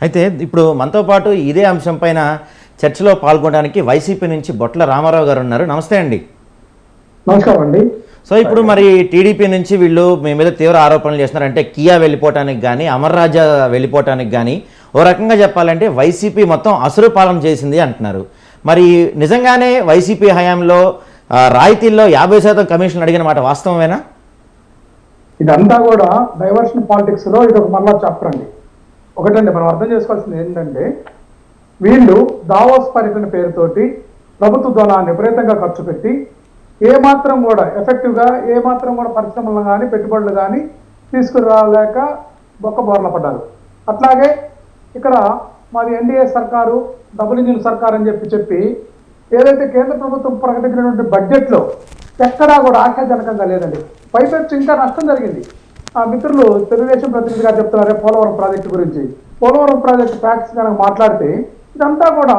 అయితే ఇప్పుడు మనతో పాటు ఇదే అంశం పైన చర్చలో పాల్గొనడానికి వైసీపీ నుంచి బొట్ల రామారావు గారు ఉన్నారు. నమస్తే అండి. నమస్కారం అండి. సో ఇప్పుడు మరి టీడీపీ నుంచి వీళ్ళు మీ మీద తీవ్ర ఆరోపణలు చేస్తున్నారు. అంటే కియా వెళ్ళిపోవటానికి కానీ అమర్ రాజా వెళ్ళిపోవటానికి కానీ ఓ రకంగా చెప్పాలంటే వైసీపీ మొత్తం అసురు పాలన చేసింది అంటున్నారు. మరి నిజంగానే వైసీపీ హయాంలో రాయితీల్లో 50% కమిషన్ అడిగిన మాట వాస్తవమేనా? ఇదంతా కూడా డైవర్షన్ పాలిటిక్స్ లో ఇది ఒక మళ్ళా చాప్టర్ అండి. ఒకటండి, మనం అర్థం చేసుకోవాల్సింది ఏంటంటే, వీళ్ళు దావోస్ పర్యటన పేరుతోటి ప్రభుత్వ ధనాన్ని విపరీతంగా ఖర్చు పెట్టి ఏమాత్రం కూడా ఎఫెక్టివ్గా ఏమాత్రం కూడా పరిశ్రమలు కానీ పెట్టుబడులు కానీ తీసుకురాలేక బొక్కబోర్ల పడ్డారు. అట్లాగే ఇక్కడ మాది ఎన్డీఏ సర్కారు, డబుల్ ఇంజిన్ సర్కార్ అని చెప్పి ఏదైతే కేంద్ర ప్రభుత్వం ప్రకటించినటువంటి బడ్జెట్లో ఎక్కడా కూడా ఆశాజనకంగా లేదండి. పైపెచ్చు ఇంకా నష్టం జరిగింది. ఆ మిత్రులు తెలుగుదేశం ప్రతినిధిగా చెప్తున్నారే పోలవరం ప్రాజెక్టు గురించి. పోలవరం ప్రాజెక్టు ఫ్యాక్ట్స్ కనుక మాట్లాడితే ఇదంతా కూడా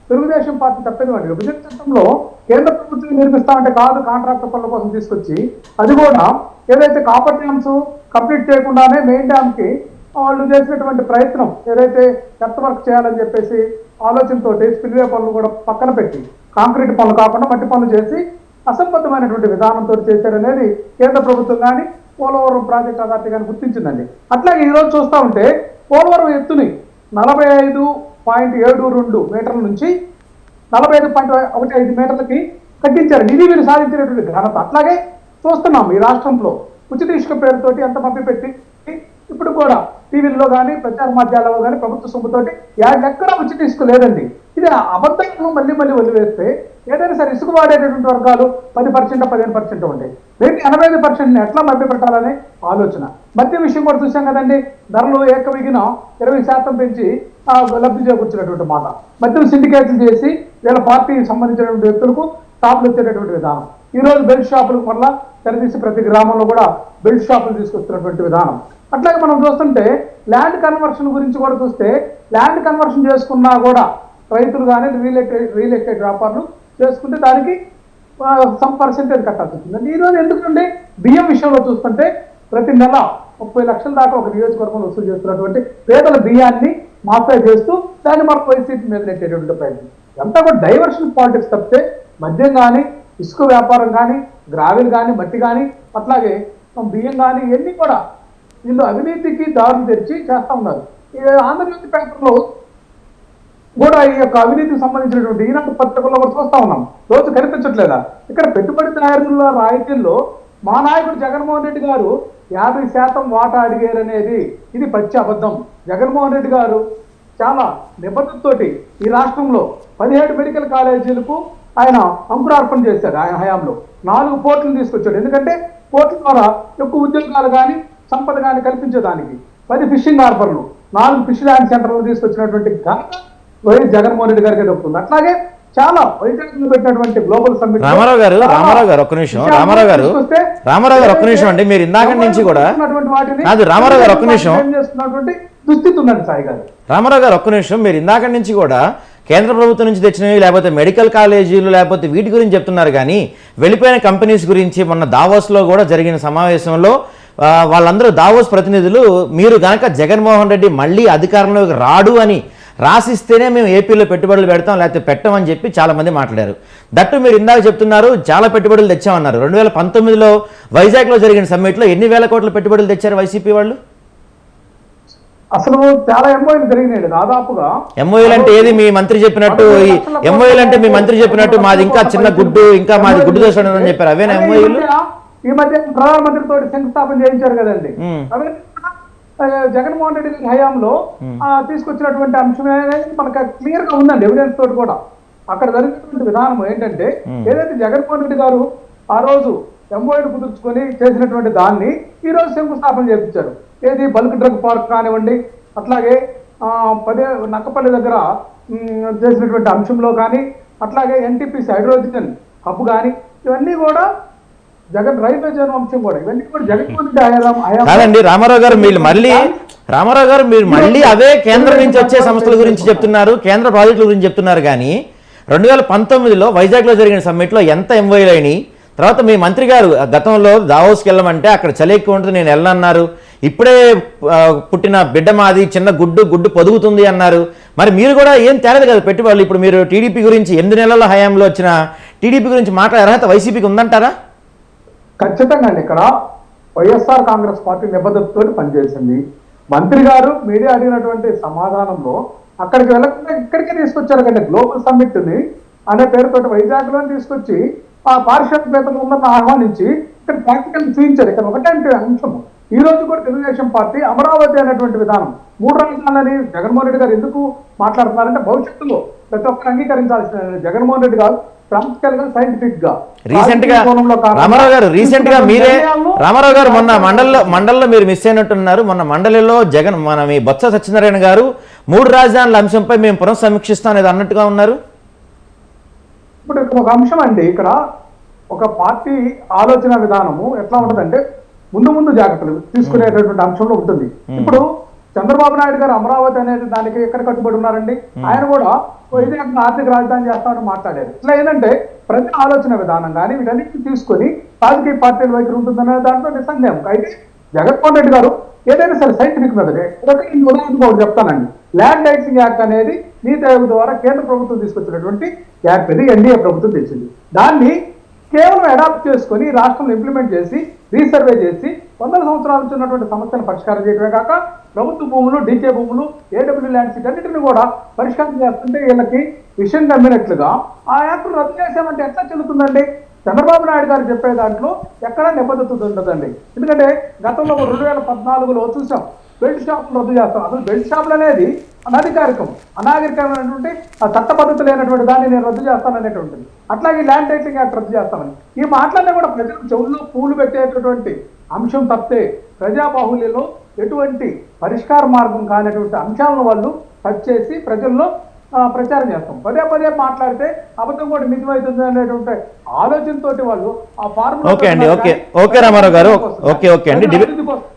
తెలుగుదేశం పార్టీ తప్పేది. విభజన చట్టంలో కేంద్ర ప్రభుత్వం నిర్మిస్తామంటే కాదు, కాంట్రాక్టర్ పనుల కోసం తీసుకొచ్చి అది కూడా ఏదైతే కాపర్ డ్యామ్స్ కంప్లీట్ చేయకుండానే మెయిన్ డ్యామ్కి వాళ్ళు చేసినటువంటి ప్రయత్నం ఏదైతే ఎర్త్ వర్క్ చేయాలని చెప్పేసి ఆలోచనతో స్పిల్వే పనులు కూడా పక్కన పెట్టి కాంక్రీట్ పనులు కాకుండా మట్టి పనులు చేసి అసంబద్ధమైనటువంటి విధానంతో చేశారనేది కేంద్ర ప్రభుత్వం కానీ పోలవరం ప్రాజెక్ట్ అథారిటీ కానీ గుర్తించిందండి. అట్లాగే ఈరోజు చూస్తూ ఉంటే పోలవరం ఎత్తుని 45.72 మీటర్ల నుంచి 45.15 మీటర్లకి తగ్గించారు. ఇది వీళ్ళు సాధించినటువంటి ఘనత. అట్లాగే చూస్తున్నాం ఈ రాష్ట్రంలో ఉచిత ఇసుక పేరుతోటి ఎంత మభ్యపెట్టి ఇప్పుడు కూడా టీవీల్లో కానీ ప్రచార మాధ్యమాల్లో కానీ ప్రభుత్వ సొమ్ముతోటి ఎక్కడ ఉచిత ఇసుక లేదండి. ఇది అబద్ధాలను మళ్ళీ వదిలివేస్తే ఏదైనా సరే ఇసుక వాడేటటువంటి వర్గాలు 10% 15% ఉంటాయి. రేపు 85% ఎట్లా మభ్యపెట్టాలనే ఆలోచన. మద్యం విషయం కూడా చూసాం కదండి. ధరలు ఏకవిగిన 20% పెంచి లబ్ధి చేకూర్చినటువంటి మాట. మద్యం సిండికేట్లు చేసి వీళ్ళ పార్టీకి సంబంధించినటువంటి వ్యక్తులకు షాపులు వచ్చేటటువంటి విధానం. ఈరోజు బెల్ట్ షాపులకు వల్ల తెరదీసి ప్రతి గ్రామంలో కూడా బెల్ట్ షాపులు తీసుకొస్తున్నటువంటి విధానం. అట్లాగే మనం చూస్తుంటే ల్యాండ్ కన్వర్షన్ గురించి కూడా చూస్తే ల్యాండ్ కన్వర్షన్ చేసుకున్నా కూడా రైతులు కానీ రియల్ ఎస్టేట్ వ్యాపారులు చేసుకుంటే దానికి సమ్ పర్సెంటేజ్ కట్టాల్సి వస్తుందండి. ఈరోజు ఎందుకంటే బియ్యం విషయంలో చూస్తుంటే ప్రతి నెల 30 లక్షల దాకా ఒక నియోజకవర్గంలో వసూలు చేస్తున్నటువంటి పేదల బియ్యాన్ని మాఫీ చేస్తూ దాన్ని మనకు వైసీపీ మీద నెట్టేటువంటి ప్రయత్నం. అంతా కూడా డైవర్షన్ పాలిటిక్స్ తప్పితే మద్యం కానీ ఇసుక వ్యాపారం కానీ గ్రావెల్ కానీ మట్టి కానీ అట్లాగే బియ్యం కానీ ఇవన్నీ కూడా వీళ్ళు అవినీతికి దారులు తెరిచి చేస్తూ ఉన్నారు. ఆంధ్రజ్యోతి పేపర్లో కూడా ఈ యొక్క అవినీతికి సంబంధించినటువంటి ఈనాటి పత్రికల్లో కూడా చూస్తూ ఉన్నాం. రోజు కనిపించట్లేదా? ఇక్కడ పెట్టుబడిదారుల రాయితీల్లో మా నాయకుడు జగన్మోహన్ రెడ్డి గారు 50% వాటా అడిగారనేది ఇది పచ్చి అబద్ధం. జగన్మోహన్ రెడ్డి గారు చాలా నిబద్ధతతోటి ఈ రాష్ట్రంలో 17 మెడికల్ కాలేజీలకు ఆయన అంకురార్పణ చేశారు. ఆయన హయాంలో 4 పోర్టులు తీసుకొచ్చాడు. ఎందుకంటే పోర్టుల ద్వారా ఎక్కువ ఉద్యోగాలు కానీ సంపద కానీ కల్పించేదానికి 10 ఫిషింగ్ హార్బర్లు 4 ఫిష్ ల్యాండ్ సెంటర్లు తీసుకొచ్చినటువంటి ఘనత వైఎస్ జగన్మోహన్ రెడ్డి గారికి దొరుకుతుంది. అట్లాగే చాలా వైజాగ్లో పెట్టినటువంటి గ్లోబల్ సమ్మిట్ రామారావు గారు ఒక్క నిమిషం అండి. మీరు ఇందాక నుంచి కూడా రామారావు గారు ఒక్క నిమిషం దుస్థితి ఉందండి సాయి గారు. రామారావు గారు ఒక్క నిమిషం. మీరు ఇందాక నుంచి కూడా కేంద్ర ప్రభుత్వం నుంచి తెచ్చినవి లేకపోతే మెడికల్ కాలేజీలు లేకపోతే వీటి గురించి చెప్తున్నారు. కానీ వెళ్ళిపోయిన కంపెనీస్ గురించి మొన్న దావోస్లో కూడా జరిగిన సమావేశంలో వాళ్ళందరూ దావోస్ ప్రతినిధులు మీరు గనక జగన్మోహన్ రెడ్డి మళ్ళీ అధికారంలోకి రాడు అని రాసిస్తేనే మేము ఏపీలో పెట్టుబడులు పెడతాం లేకపోతే పెట్టమని చెప్పి చాలామంది మాట్లాడారు. దట్టు మీరు ఇందాక చెప్తున్నారు చాలా పెట్టుబడులు తెచ్చామన్నారు. 2019లో వైజాగ్లో జరిగిన సమ్మిట్లో ఎన్ని వేల కోట్ల పెట్టుబడులు తెచ్చారు వైసీపీ వాళ్ళు? అసలు చాలా ఎంఓయూలు జరిగినాయి దాదాపుగా. ఎంఓయూలు అంటే ఏది? మీ మంత్రి చెప్పినట్టు ఎంఓయూలు అంటే మీ మంత్రి చెప్పినట్టు మాది ఇంకా చిన్న గుడ్డు, ఇంకా మాది గుడ్డు దోశ అని చెప్పారు. అవేనా ఎంఓయూలు? ఈ మధ్య ప్రధానమంత్రితో శంకుస్థాపన చేయించారు కదండి. అవే జగన్మోహన్ రెడ్డి హయాంలో తీసుకొచ్చినటువంటి అంశమే మనకు క్లియర్ గా ఉందండి. ఎవిడెన్స్ తోటి కూడా అక్కడ జరిగినటువంటి విధానం ఏంటంటే ఏదైతే జగన్మోహన్ రెడ్డి గారు ఆ రోజు ఎంఓయూలు కుదుర్చుకొని చేసినటువంటి దాన్ని ఈ రోజు శంకుస్థాపన చేయించారు. ఏది బల్క్ డ్రగ్ పార్క్ కానివ్వండి, అట్లాగే నక్కపల్లి దగ్గర చేసినటువంటి అంశంలో కానీ, అట్లాగే ఎన్టీపీసీ హైడ్రోజన్ హబ్ కానీ ఇవన్నీ కూడా జగన్ రైల్వే జోన్ అంశం కూడా ఇవన్నీ కూడా జగన్మోహన్ రెడ్డి కాదండి. రామారావు గారు మీరు మళ్ళీ అవే కేంద్రం నుంచి వచ్చే సంస్థల గురించి చెప్తున్నారు, కేంద్ర ప్రాజెక్టుల గురించి చెప్తున్నారు. కానీ 2019లో వైజాగ్లో జరిగిన సమ్మిట్లో ఎంత ఎంఓయూలు అయినాయి, తర్వాత మీ మంత్రి గారు గతంలో దావోస్కి వెళ్ళమంటే అక్కడ చలి ఎక్కువ ఉంటుంది నేను వెళ్ళనన్నారు. ఇప్పుడే పుట్టిన బిడ్డ మాది, చిన్న గుడ్డు పొదుగుతుంది అన్నారు. మరి మీరు కూడా ఏం తేలేదు కదా పెట్టుబడులు. ఇప్పుడు మీరు టీడీపీ గురించి 8 నెలల హయాంలో వచ్చిన టీడీపీ గురించి మాట్లాడే అర్హత వైసీపీకి ఉందంటారా? ఖచ్చితంగా అండి. ఇక్కడ వైఎస్ఆర్ కాంగ్రెస్ పార్టీ నిబద్ధతతో పనిచేసింది. మంత్రి గారు మీడియా అడిగినటువంటి సమాధానంలో అక్కడికి వెళ్ళకుండా ఇక్కడికే తీసుకొచ్చారు కంటే గ్లోబల్ సమ్మిట్ ని అనే పేరుతో వైజాగ్ లో తీసుకొచ్చి ఆ పారిశ్రామికవేత్తలు ఉన్నత ఆహ్వానించి ఇక్కడ ప్రాక్టికల్ చూపించారు. ఇక్కడ ఒకటే అంశం, ఈ రోజు కూడా తెలుగుదేశం పార్టీ అమరావతి అనేటువంటి విధానం 3 రాజధానులని జగన్మోహన్ రెడ్డి గారు ఎందుకు మాట్లాడుతున్నారంటే భవిష్యత్తులో ప్రతి ఒక్కరు అంగీకరించాల్సిన జగన్మోహన్ రెడ్డి గారు ప్రాక్టికల్ గా సైంటిఫిక్ గా రీసెంట్ గా రామారావు గారు మొన్న మండలిలో మీరు మిస్ అయినట్టున్నారు. మొన్న మండలిలో మన మీ బొత్స సత్యనారాయణ గారు 3 రాజధానుల అంశంపై మేము పునఃసమీక్షిస్తాం అనేది అన్నట్టుగా ఉన్నారు. ఇప్పుడు ఇక్కడ ఒక అంశం అండి, ఇక్కడ ఒక పార్టీ ఆలోచన విధానము ఎట్లా ఉంటుందంటే ముందు జాగ్రత్తలు తీసుకునేటటువంటి అంశంలో ఉంటుంది. ఇప్పుడు చంద్రబాబు నాయుడు గారు అమరావతి అనేది దానికి ఎక్కడ కట్టుబడి ఉన్నారండి? ఆయన కూడా వైజాగ్ ఆర్థిక రాజధాని చేస్తామని మాట్లాడారు. ఇట్లా ఏంటంటే ప్రతి ఆలోచన విధానం కానీ వీటన్నిటిని తీసుకొని రాజకీయ పార్టీల వైఖరి ఉంటుందనే దాంట్లో నిస్సందేహం. అయితే జగన్మోహన్ రెడ్డి గారు ఏదైనా సరే సైంటిఫిక్ మెథడే. ఉదాహరణకు ఒకటి చెప్తానండి, ల్యాండ్ టైటింగ్ యాక్ట్ అనేది నీతి ఆయోగ్ ద్వారా కేంద్ర ప్రభుత్వం తీసుకొచ్చినటువంటి యాక్ట్ ఇది ఎన్డీఏ ప్రభుత్వం తెచ్చింది. దాన్ని కేవలం అడాప్ట్ చేసుకొని రాష్ట్రంలో ఇంప్లిమెంట్ చేసి రీసర్వే చేసి 100 సంవత్సరాల నుంచి ఉన్నటువంటి సమస్యను పరిష్కారం చేయడమే కాక ప్రభుత్వ భూములు, డీకే భూములు, ఏడబ్ల్యూ ల్యాండ్స్ వీటన్నిటిని కూడా పరిష్కారం చేస్తుంటే వీళ్ళకి విషయం నమ్మినట్లుగా ఆ యాక్ట్ రద్దు చేసామంటే ఎట్లా చెల్లుతుందండి? చంద్రబాబు నాయుడు గారు చెప్పే దాంట్లో ఎక్కడా నిబద్ధత ఉండదండి. ఎందుకంటే గతంలో 2014లో చూసాం బెల్ట్ షాపులు రద్దు చేస్తాం. అసలు బెల్ట్ షాపులు అనేది అనాగరికమైనటువంటి చట్ట పద్ధతి లేనటువంటి దాన్ని నేను రద్దు చేస్తాననేటువంటిది. అట్లాగే ల్యాండ్ టైటిలింగ్ యాక్ట్ రద్దు చేస్తామని ఈ మాటలన్నీ కూడా ప్రజలు చెవుల్లో పూలు పెట్టేటటువంటి అంశం తప్పితే ప్రజాబాహుల్యంలో ఎటువంటి పరిష్కార మార్గం కానటువంటి అంశాలను వాళ్ళు టచ్ చేసి ప్రజల్లో ప్రచారం చేస్తాం. పదే మాట్లాడితే అబద్ధం కూడా నిజమవుతుంది అనేటువంటి ఆలోచనతోటి వాళ్ళు ఆ ఫార్ములా. ఓకే రామారావు గారు, ఓకే అండి.